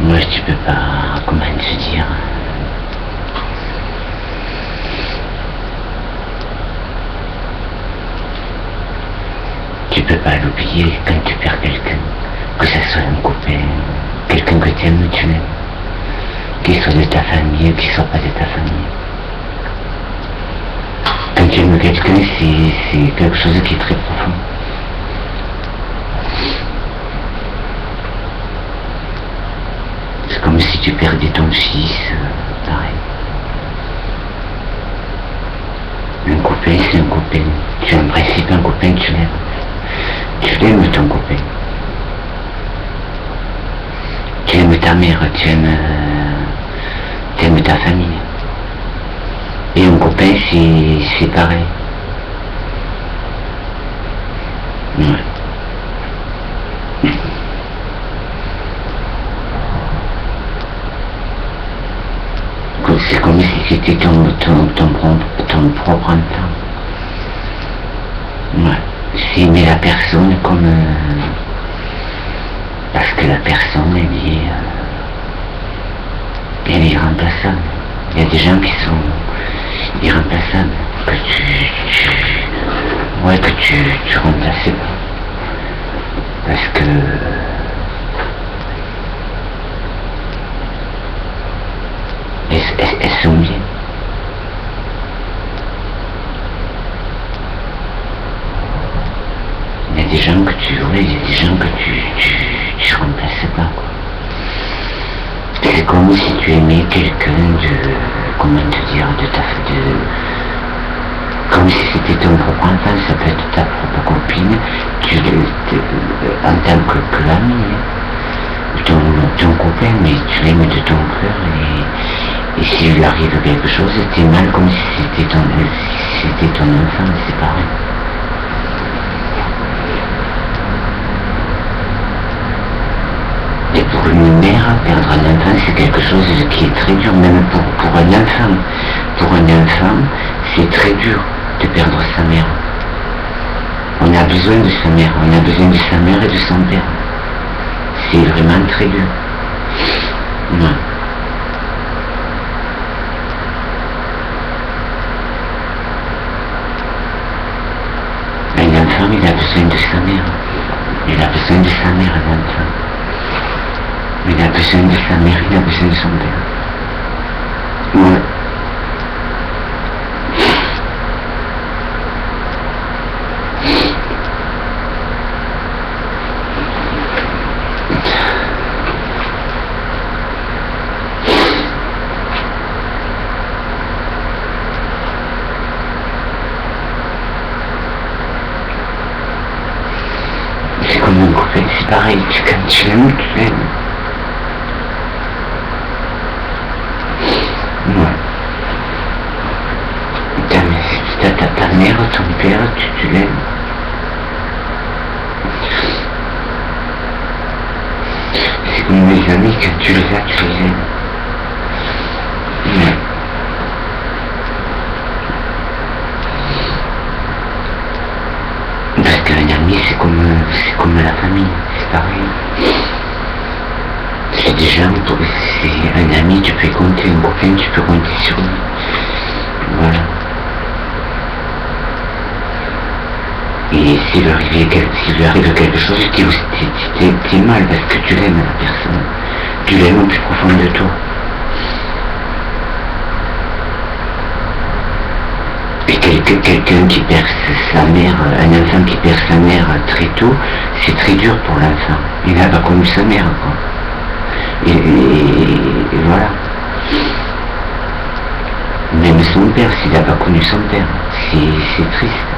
Moi, tu peux pas, comment te dire, tu peux pas l'oublier quand tu perds quelqu'un, que ce soit un copain, quelqu'un que tu aimes, tu l'aimes, qu'il soit de ta famille ou qu'il soit pas de ta famille. Quand tu aimes quelqu'un, c'est quelque chose qui est très profond. C'est comme si tu perdais ton fils, pareil. Un copain, c'est un copain. Tu as en principe un copain, tu l'aimes. Tu l'aimes ton copain. Tu aimes ta mère, tu aimes ta famille. Et un copain, c'est pareil. Ouais. C'est comme si c'était ton propre enfant. Ouais. C'est aimer la personne comme... parce que la personne, elle est irremplaçable. Il y a des gens qui sont irremplaçables, que tu remplaçais pas. Parce que... elles sont bien. Il y a des gens que tu remplaçais pas, quoi. C'est comme si tu aimais quelqu'un comment te dire, comme si c'était ton propre enfant, ça peut être ta propre copine, en tant que l'ami, ton copain, mais tu l'aimes de ton cœur, et s'il lui arrive quelque chose, t'es mal comme si c'était ton enfant, c'est pareil. Et pour une mère, perdre un enfant, c'est quelque chose qui est très dur, même pour un enfant. Pour un enfant, c'est très dur de perdre sa mère. On a besoin de sa mère, on a besoin de sa mère et de son père. C'est vraiment très dur. Ouais. Un enfant, il a besoin de sa mère. Il a besoin de sa mère, un enfant. Il a besoin de sa mère, il a besoin de son père. Ouais. C'est comme un copain, c'est pareil, quand tu l'aimes, tu l'aimes. Ouais. Ta mère, ton père, tu l'aimes. C'est comme mes amis, quand tu les as, tu les aimes. Ouais. Parce qu'un ami, c'est comme la famille, c'est pareil. C'est des gens, c'est un ami, tu peux compter, un copain, tu peux compter sur lui. Voilà. Et s'il lui arrive quelque chose, t'es mal parce que tu l'aimes la personne. Tu l'aimes au plus profond de toi. Et quelqu'un qui perd sa mère, un enfant qui perd sa mère très tôt, c'est très dur pour l'enfant. Il n'a pas connu sa mère, quoi. Et voilà. Même son père, s'il n'a pas connu son père, c'est triste.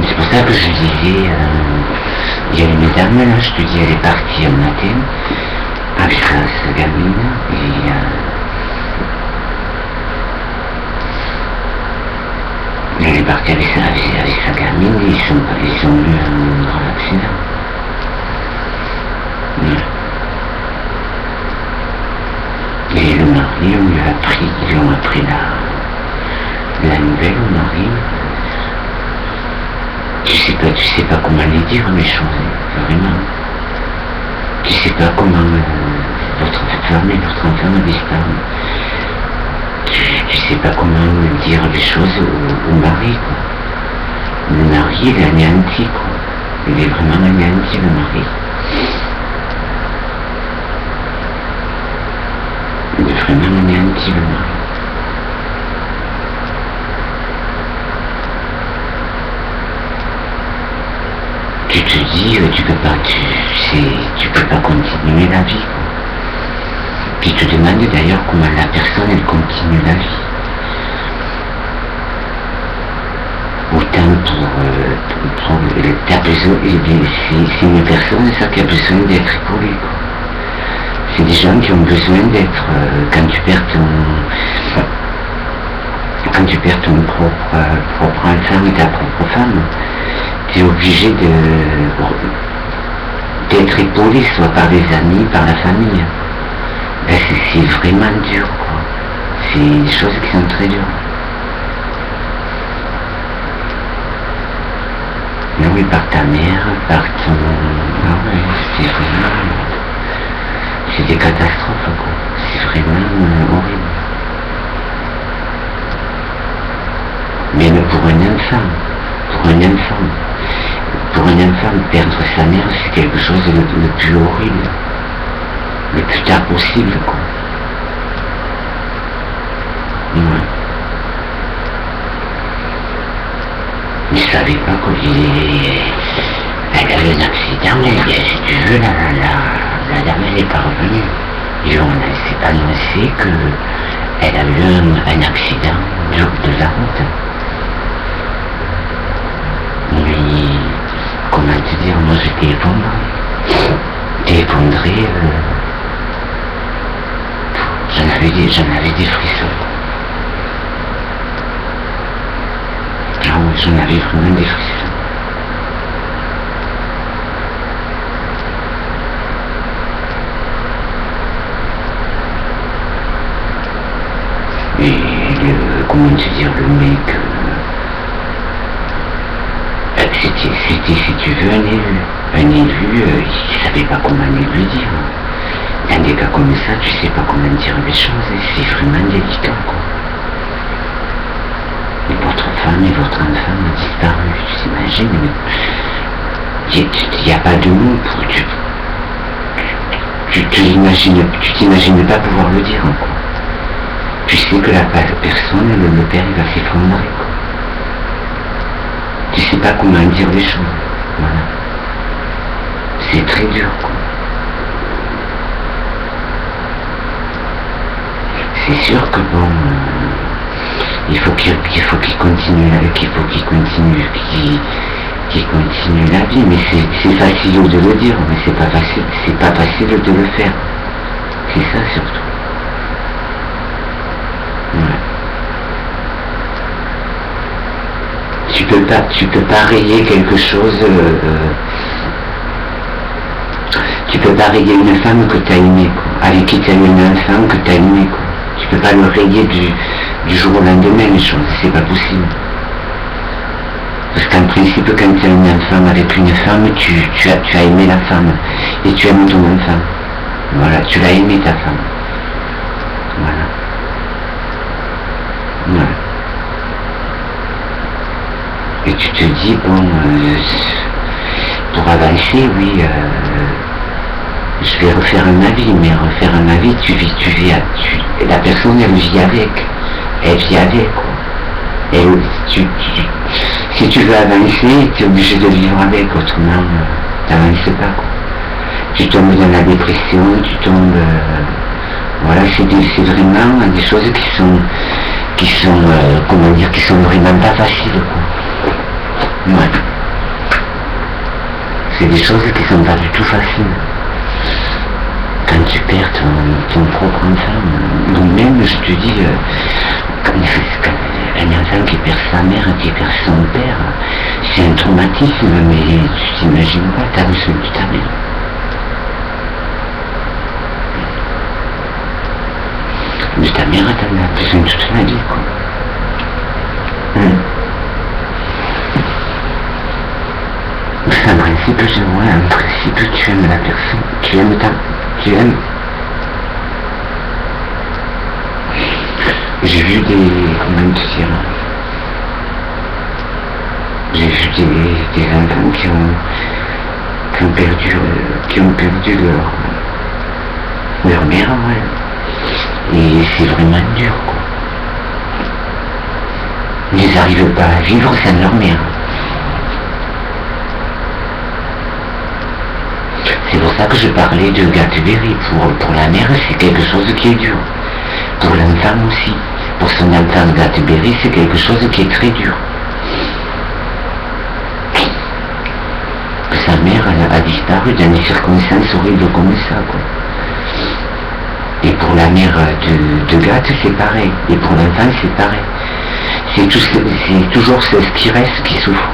C'est pour ça que je disais, il y a une dame là, je te dis, elle est partie un matin avec sa gamine, et elle est partie avec sa gamine, et ils ont eu un grand accident. Ouais. Et le mari, ils lui ont appris la nouvelle au mari. Tu sais pas comment les dire les choses, vraiment. Tu sais pas comment votre femme et votre enfant a disparu. Tu sais pas comment dire les choses au mari, quoi. Le mari, il est anéanti, quoi. Il est vraiment anéanti, le mari. Il est vraiment anéanti, le mari. Tu te dis, tu peux pas continuer la vie, quoi. Puis tu te demandes d'ailleurs comment la personne, elle continue la vie. Autant c'est une personne, ça, qui a besoin d'être épaulée, quoi. C'est des gens qui ont besoin d'être, quand tu perds ton propre enfant et ta propre femme, tu es obligé d'être épaulé, soit par les amis, par la famille. Ben c'est vraiment dur, quoi. C'est des choses qui sont très dures. Mais oui, par ta mère, par ton... Ah ouais, c'est vraiment... C'est des catastrophes, quoi. C'est vraiment horrible. Mais pour un enfant, perdre sa mère, c'est quelque chose de le plus horrible, le plus tard possible, quoi. Ouais. Mais je savais pas elle a eu un accident, mais si tu veux, la dame, elle n'est pas revenue. Et on s'est annoncé qu'elle a eu un accident le jour de la route. Mais, comment te dire, moi j'étais effondré, j'en avais des frissons. Ah oui, j'en avais vraiment des frissons. Et comment te dire, le mec, c'était, si tu veux, un élu, il savait pas comment lui dire. Dans des cas comme ça, tu sais pas comment dire les choses, et c'est vraiment délicat, quoi. Et votre femme et votre enfant ont disparu, tu t'imagines, il n'y a pas de mots pour... Tu t'imagines pas pouvoir le dire, quoi. Tu sais que la personne, le père, il va s'effondrer, quoi. Tu sais pas comment dire les choses, voilà. C'est très dur, quoi. C'est sûr que bon, il faut qu'il continue la vie, mais c'est facile de le dire, mais c'est pas facile de le faire. C'est ça surtout. Ouais. Tu peux pas rayer quelque chose, tu peux pas rayer une femme que tu as aimée, quoi, avec qui tu as eu un enfant que tu as aimé, quoi. Tu peux pas le rayer du jour au lendemain, les choses, c'est pas possible. Parce qu'en principe, quand tu as un enfant avec une femme, tu as aimé la femme, et tu aimes ton enfant. Voilà, tu l'as aimé ta femme. Voilà. Voilà. Et tu te dis, bon, pour avancer, oui, je vais refaire un avis, mais refaire un avis, la personne, elle vit avec, quoi. Et si tu veux avancer, tu es obligé de vivre avec, autrement, tu n'avances pas, quoi. Tu tombes dans la dépression, voilà, c'est vraiment des choses qui sont vraiment pas faciles, quoi. Ouais. C'est des choses qui sont pas du tout faciles. Quand tu perds ton propre enfant, ou même, je te dis, un enfant qui perd sa mère, qui perd son père, c'est un traumatisme, mais tu t'imagines pas, t'as besoin de ta mère. De ta mère, t'en as besoin toute la vie, quoi. principe, un principe, tu aimes la personne, tu aimes. J'ai vu comment te dire, j'ai vu des enfants qui ont perdu leur mère, ouais. Et c'est vraiment dur, quoi. Ils n'arrivent pas à vivre sans leur mère. C'est pour ça que je parlais de Gatteberry. Pour la mère, c'est quelque chose qui est dur. Pour l'enfant aussi. Pour son enfant Gatteberry, c'est quelque chose qui est très dur. Que sa mère a disparu dans des circonstances horribles comme ça, quoi. Et pour la mère de Gatt, c'est pareil. Et pour l'enfant, c'est pareil. C'est toujours ce qui reste qui souffre.